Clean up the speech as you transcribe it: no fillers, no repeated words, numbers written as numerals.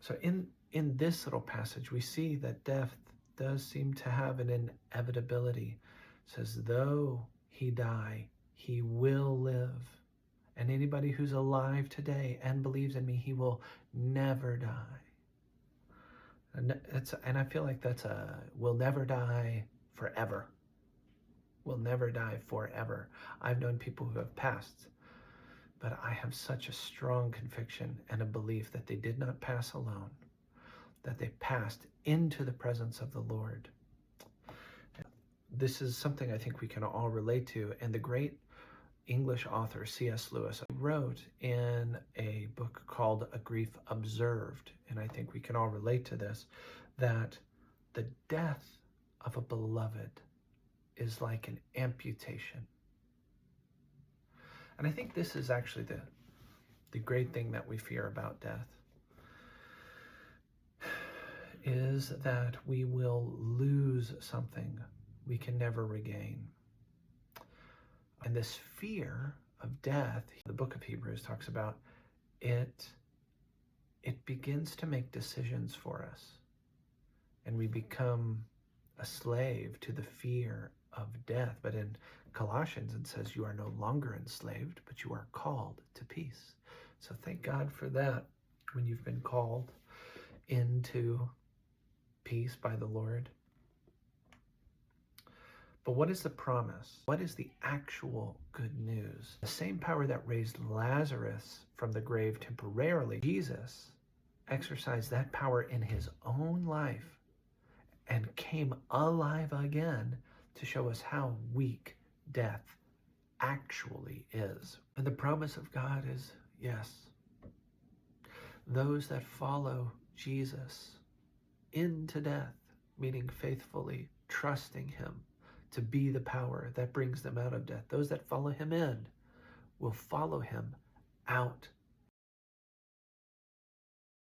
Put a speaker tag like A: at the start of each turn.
A: So in this little passage, we see that death does seem to have an inevitability. It says, though he die, he will live. And anybody who's alive today and believes in me, he will never die. And I feel like that's will never die forever. Will never die forever. I've known people who have passed, but I have such a strong conviction and a belief that they did not pass alone, that they passed into the presence of the Lord. This is something I think we can all relate to. And the great English author C.S. Lewis wrote in a book called A Grief Observed, and I think we can all relate to this, that the death of a beloved is like an amputation. And I think this is actually the great thing that we fear about death, is that we will lose something we can never regain. And this fear of death, the book of Hebrews talks about it begins to make decisions for us. And we become a slave to the fear of death. But in Colossians, it says you are no longer enslaved, but you are called to peace. So thank God for that, when you've been called into peace by the Lord. But what is the promise? What is the actual good news? The same power that raised Lazarus from the grave temporarily, Jesus exercised that power in his own life and came alive again to show us how weak death actually is. And the promise of God is, yes, those that follow Jesus into death, meaning faithfully trusting him to be the power that brings them out of death, those that follow him in will follow him out